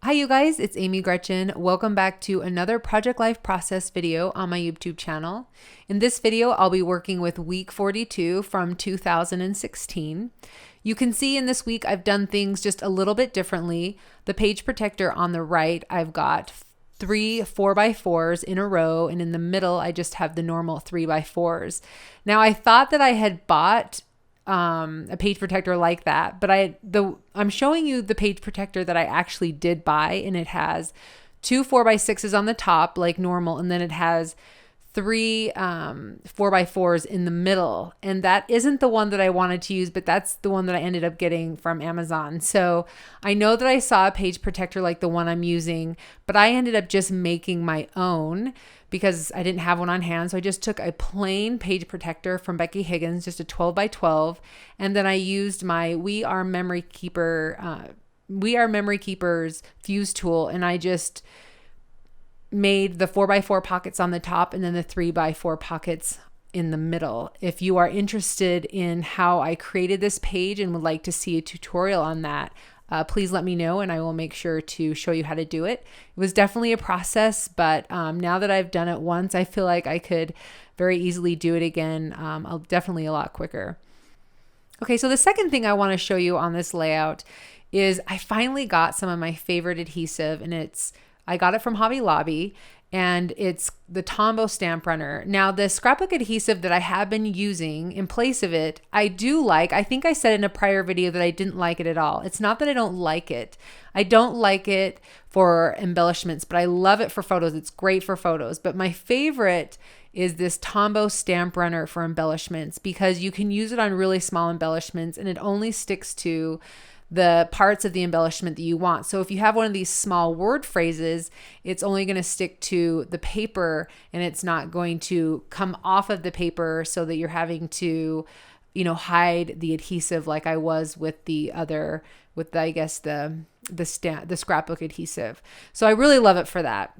Hi you guys, it's Amy Gretchen. Welcome back to another Project Life Process video on my YouTube channel. In this video, I'll be working with week 42 from 2016. You can see in this week, I've done things just a little bit differently. The page protector on the right, I've got 3 4x4s in a row, and in the middle, I just have the normal 3x4s. Now, I thought that I had bought a page protector like that, but I'm showing you the page protector that I actually did buy, and it has 2 4x6s on the top like normal, and then it has 3 4x4s in the middle, and that isn't the one that I wanted to use, but that's the one that I ended up getting from Amazon. So I know that I saw a page protector like the one I'm using, but I ended up just making my own because I didn't have one on hand. So I just took a plain page protector from Becky Higgins, just a 12x12. And then I used my We Are Memory Keepers fuse tool. And I just made the 4x4 pockets on the top and then the 3x4 pockets in the middle. If you are interested in how I created this page and would like to see a tutorial on that, please let me know and I will make sure to show you how to do it. It was definitely a process, but now that I've done it once, I feel like I could very easily do it again, definitely a lot quicker. Okay, so the second thing I want to show you on this layout is I finally got some of my favorite adhesive, and I got it from Hobby Lobby, and it's the Tombow stamp runner. Now, the scrapbook adhesive that I have been using in place of it, I do like. I think I said in a prior video that I didn't like it at all. It's not that I don't like it. I don't like it for embellishments, but I love it for photos. It's great for photos. But my favorite is this Tombow stamp runner for embellishments, because you can use it on really small embellishments and it only sticks to the parts of the embellishment that you want. So if you have one of these small word phrases, it's only going to stick to the paper and it's not going to come off of the paper so that you're having to, hide the adhesive like I was with the scrapbook adhesive. So I really love it for that.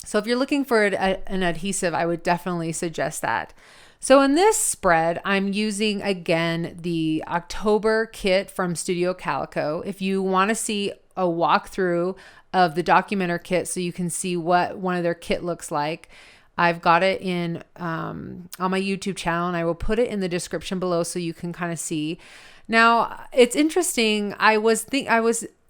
So if you're looking for an adhesive, I would definitely suggest that. So in this spread, I'm using, again, the October kit from Studio Calico. If you want to see a walkthrough of the Documenter kit so you can see what one of their kit looks like, I've got it on my YouTube channel, and I will put it in the description below so you can kind of see. Now, it's interesting. I was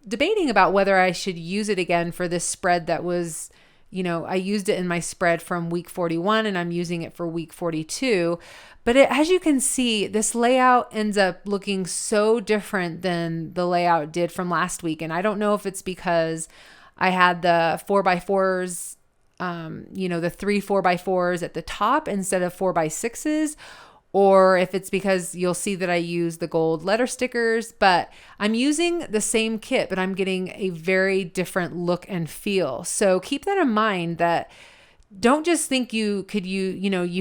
debating about whether I should use it again for this spread that was, I used it in my spread from week 41 and I'm using it for week 42. But as you can see, this layout ends up looking so different than the layout did from last week. And I don't know if it's because I had the 4x4s, the 3 4x4s at the top instead of 4x6s, or if it's because you'll see that I use the gold letter stickers, but I'm using the same kit, but I'm getting a very different look and feel. So keep that in mind, that don't just think you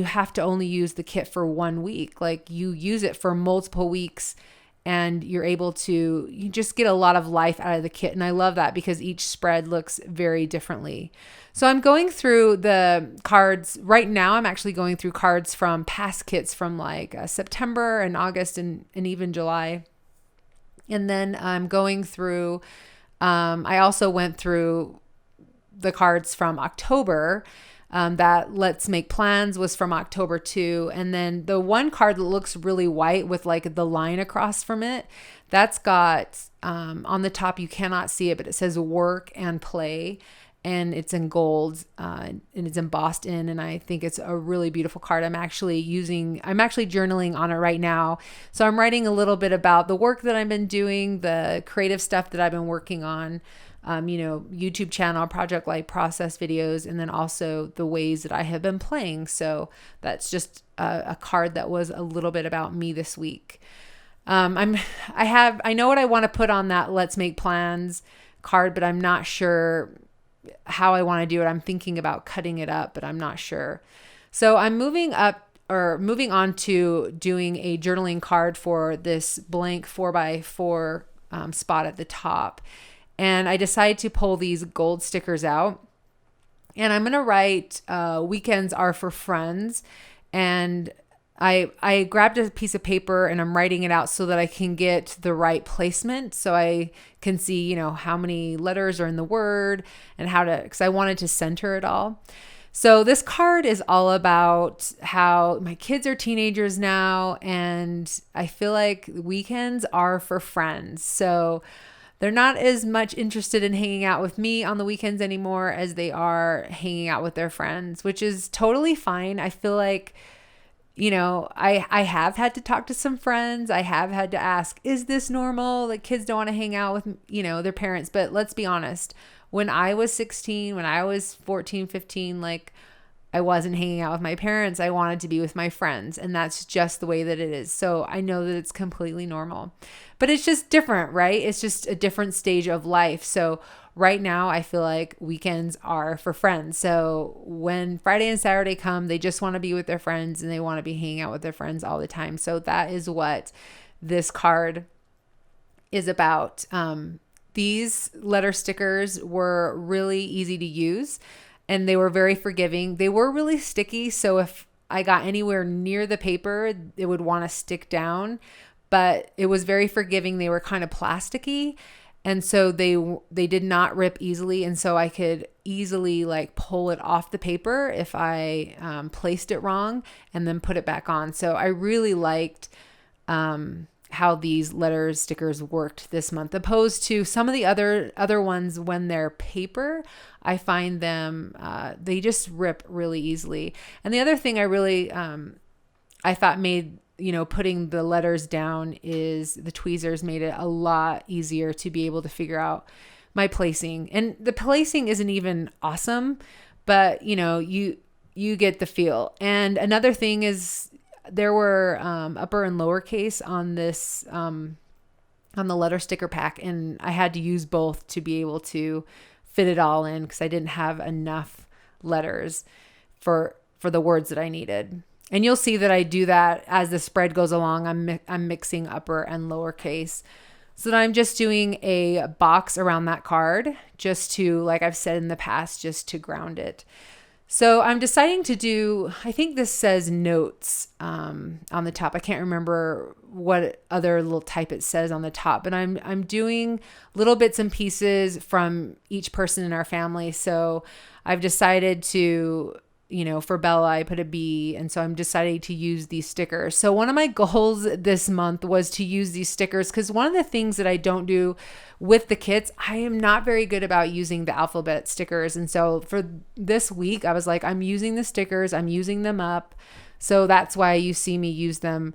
have to only use the kit for 1 week. Like, you use it for multiple weeks and you just get a lot of life out of the kit. And I love that because each spread looks very differently. So I'm going through the cards right now. I'm actually going through cards from past kits from like September and August and even July. And then I'm going through, I also went through the cards from October. That Let's Make Plans was from October too. And then the one card that looks really white with like the line across from it, that's got on the top, you cannot see it, but it says work and play. And it's in gold and it's embossed in, and I think it's a really beautiful card. I'm actually journaling on it right now. So I'm writing a little bit about the work that I've been doing, the creative stuff that I've been working on, YouTube channel, Project Life Process videos, and then also the ways that I have been playing. So that's just a card that was a little bit about me this week. I know what I want to put on that Let's Make Plans card, but I'm not sure how I want to do it. I'm thinking about cutting it up, but I'm not sure. So I'm moving on to doing a journaling card for this blank 4x4 spot at the top. And I decided to pull these gold stickers out, and I'm going to write Weekends Are for Friends. And I grabbed a piece of paper and I'm writing it out so that I can get the right placement. So I can see, how many letters are in the word and because I wanted to center it all. So this card is all about how my kids are teenagers now, and I feel like weekends are for friends. So they're not as much interested in hanging out with me on the weekends anymore as they are hanging out with their friends, which is totally fine. I feel like, I have had to talk to some friends. I have had to ask, is this normal? Like, kids don't want to hang out with, their parents. But let's be honest, when I was 16, when I was 14, 15, like, I wasn't hanging out with my parents. I wanted to be with my friends, and that's just the way that it is. So I know that it's completely normal, but it's just different, right? It's just a different stage of life. So right now I feel like weekends are for friends. So when Friday and Saturday come, they just want to be with their friends and they want to be hanging out with their friends all the time. So that is what this card is about. These letter stickers were really easy to use and they were very forgiving. They were really sticky. So if I got anywhere near the paper, it would want to stick down, but it was very forgiving. They were kind of plasticky. And so they did not rip easily. And so I could easily like pull it off the paper if I placed it wrong and then put it back on. So I really liked how these letter stickers worked this month, opposed to some of the other ones. When they're paper, I find them, they just rip really easily. And the other thing I really, I thought made, putting the letters down is the tweezers made it a lot easier to be able to figure out my placing. And the placing isn't even awesome, but you get the feel. And another thing is there were upper and lowercase on this, on the letter sticker pack. And I had to use both to be able to fit it all in because I didn't have enough letters for the words that I needed. And you'll see that I do that as the spread goes along. I'm mixing upper and lowercase. So then I'm just doing a box around that card just to, like I've said in the past, just to ground it. So I'm deciding to do, I think this says notes on the top. I can't remember what other little type it says on the top, but I'm doing little bits and pieces from each person in our family. So I've decided to, for Bella, I put a B. And so I'm deciding to use these stickers. So one of my goals this month was to use these stickers because one of the things that I don't do with the kits, I am not very good about using the alphabet stickers. And so for this week, I was like, I'm using the stickers, I'm using them up. So that's why you see me use them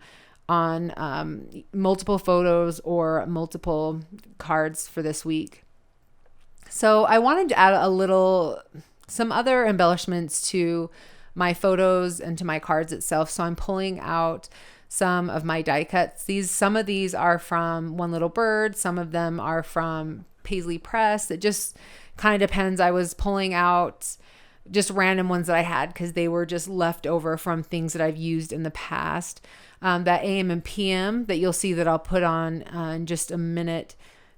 on multiple photos or multiple cards for this week. So I wanted to add some other embellishments to my photos and to my cards itself. So I'm pulling out some of my die cuts. Some of these are from One Little Bird. Some of them are from Paisley Press. It just kind of depends. I was pulling out just random ones that I had because they were just left over from things that I've used in the past. That AM and PM that you'll see that I'll put on in just a minute.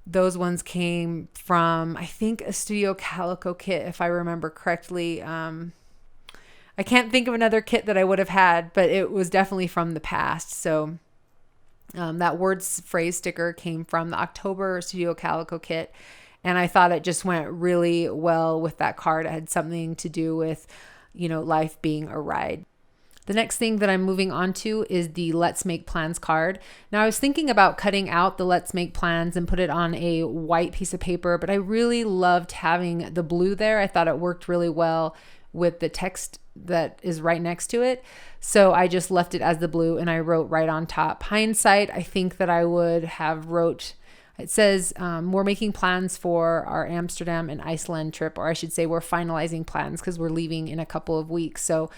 Those ones came from, I think, a Studio Calico kit, if I remember correctly. I can't think of another kit that I would have had, but it was definitely from the past. So that words phrase sticker came from the October Studio Calico kit. And I thought it just went really well with that card. It had something to do with, life being a ride. The next thing that I'm moving on to is the Let's Make Plans card. Now I was thinking about cutting out the Let's Make Plans and put it on a white piece of paper, but I really loved having the blue there. I thought it worked really well with the text that is right next to it. So I just left it as the blue and I wrote right on top. Hindsight, I think that I would have wrote, it says we're making plans for our Amsterdam and Iceland trip, or I should say we're finalizing plans because we're leaving in a couple of weeks. So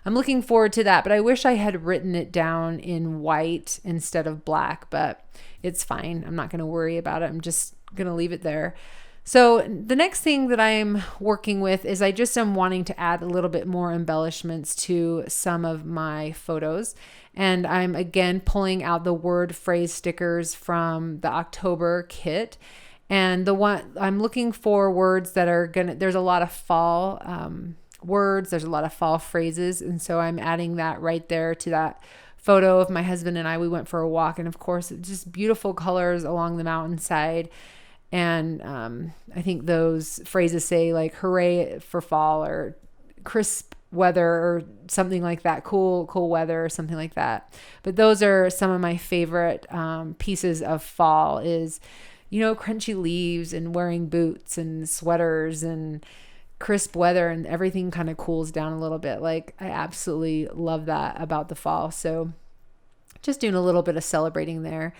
I'm looking forward to that, but I wish I had written it down in white instead of black, but it's fine. I'm not going to worry about it. I'm just going to leave it there. So the next thing that I'm working with is I just am wanting to add a little bit more embellishments to some of my photos. And I'm again pulling out the word phrase stickers from the October kit. And the one I'm looking for words that are there's a lot of fall words. There's a lot of fall phrases. And so I'm adding that right there to that photo of my husband and I. We went for a walk, and of course, just beautiful colors along the mountainside. And I think those phrases say like "hooray for fall" or "crisp weather" or something like that, cool weather or something like that. But those are some of my favorite pieces of fall is, crunchy leaves and wearing boots and sweaters and crisp weather, and everything kind of cools down a little bit. Like, I absolutely love that about the fall. So just doing a little bit of celebrating there.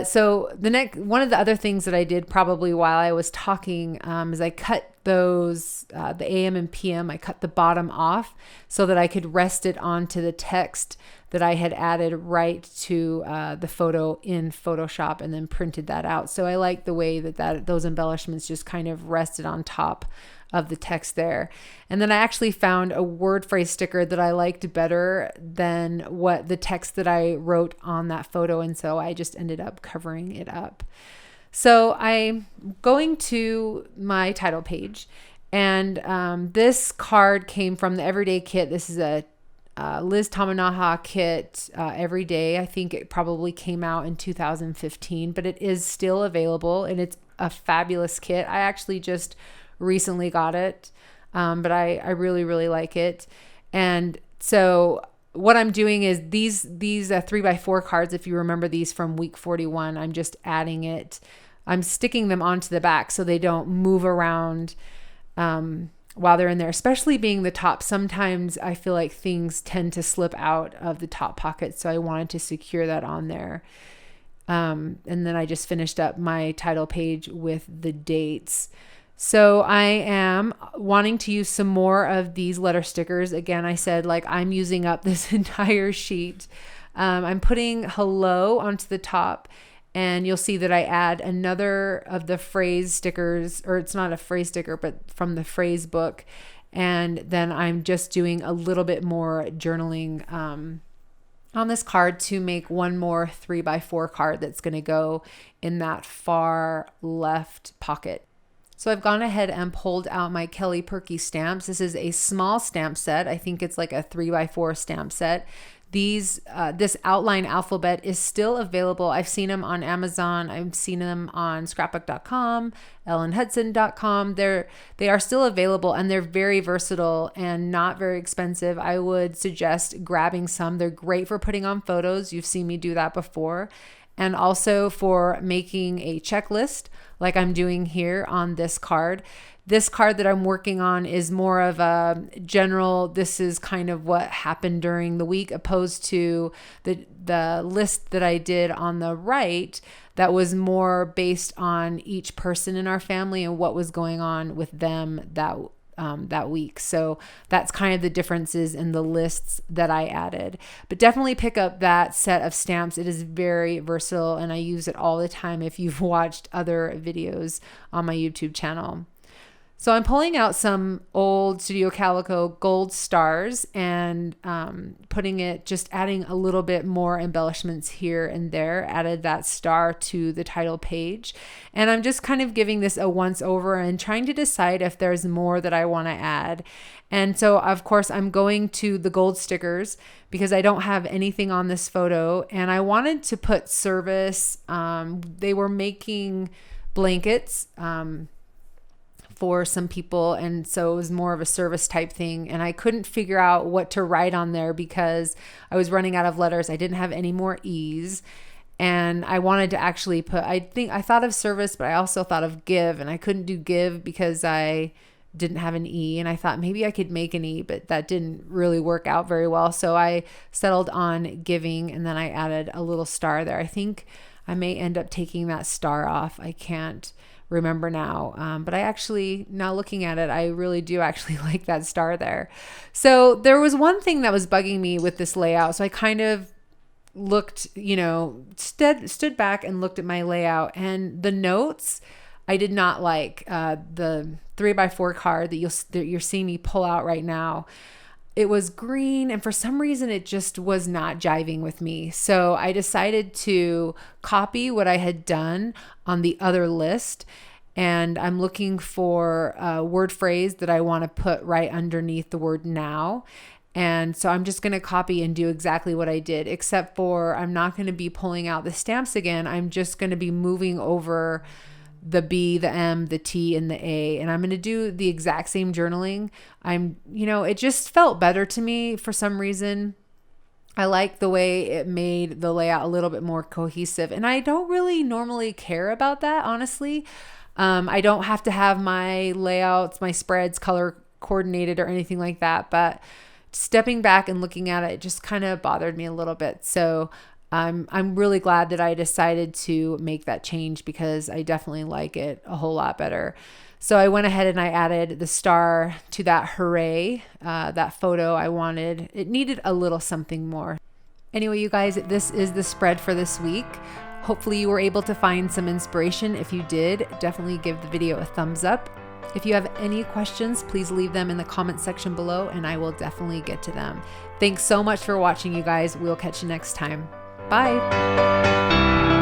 So one of the other things that I did probably while I was talking is I cut those, the AM and PM, I cut the bottom off so that I could rest it onto the text that I had added right to the photo in Photoshop, and then printed that out. So I like the way that those embellishments just kind of rested on top of the text there. And then I actually found a word phrase sticker that I liked better than what the text that I wrote on that photo. And so I just ended up covering it up. So I'm going to my title page, and this card came from the Everyday Kit. This is a Liz Tamanaha kit, Everyday. I think it probably came out in 2015, but it is still available, and it's a fabulous kit. I actually just recently got it, but I really, really like it. And so what I'm doing is these 3x4 cards, if you remember these from week 41, I'm just adding it. I'm sticking them onto the back so they don't move around while they're in there, especially being the top. Sometimes I feel like things tend to slip out of the top pocket, so I wanted to secure that on there. And then I just finished up my title page with the dates. So I am wanting to use some more of these letter stickers. Again, I said like I'm using up this entire sheet. I'm putting hello onto the top, and you'll see that I add another of the phrase stickers, or it's not a phrase sticker, but from the phrase book. And then I'm just doing a little bit more journaling on this card to make one more 3x4 card that's going to go in that far left pocket. So I've gone ahead and pulled out my Kelly Perky stamps. This is a small stamp set. I think it's like a 3x4 stamp set. This outline alphabet is still available. I've seen them on Amazon. I've seen them on scrapbook.com, ellenhudson.com. They are still available, and they're very versatile and not very expensive. I would suggest grabbing some. They're great for putting on photos. You've seen me do that before. And also for making a checklist like I'm doing here on this card. This card that I'm working on is more of a general, this is kind of what happened during the week, opposed to the list that I did on the right that was more based on each person in our family and what was going on with them that week. So that's kind of the differences in the lists that I added. But definitely pick up that set of stamps. It is very versatile, and I use it all the time if you've watched other videos on my YouTube channel. So I'm pulling out some old Studio Calico gold stars and just adding a little bit more embellishments here and there, added that star to the title page. And I'm just kind of giving this a once over and trying to decide if there's more that I want to add. And so, of course, I'm going to the gold stickers because I don't have anything on this photo. And I wanted to put service. They were making blankets for some people, and so it was more of a service type thing, and I couldn't figure out what to write on there because I was running out of letters. I didn't have any more E's, and I wanted to actually put, I thought of service, but I also thought of give, and I couldn't do give because I didn't have an E, and I thought maybe I could make an E, but that didn't really work out very well. So I settled on giving, and then I added a little star there. I think I may end up taking that star off. I can't remember now, but I actually, now looking at it, I really do actually like that star there. So there was one thing that was bugging me with this layout. So I kind of looked, stood back and looked at my layout, and the notes I did not like. The 3x4 card that you're seeing me pull out right now, it was green, and for some reason it just was not jiving with me. So I decided to copy what I had done on the other list, and I'm looking for a word phrase that I want to put right underneath the word now. And so I'm just going to copy and do exactly what I did, except for I'm not going to be pulling out the stamps again. I'm just going to be moving over the B, the M, the T, and the A. And I'm going to do the exact same journaling. It just felt better to me for some reason. I like the way it made the layout a little bit more cohesive. And I don't really normally care about that, honestly. I don't have to have my layouts, my spreads color coordinated or anything like that. But stepping back and looking at it just kind of bothered me a little bit. So I'm really glad that I decided to make that change because I definitely like it a whole lot better. So I went ahead and I added the star to that hooray, that photo I wanted. It needed a little something more. Anyway, you guys, this is the spread for this week. Hopefully you were able to find some inspiration. If you did, definitely give the video a thumbs up. If you have any questions, please leave them in the comment section below and I will definitely get to them. Thanks so much for watching, you guys. We'll catch you next time. Bye.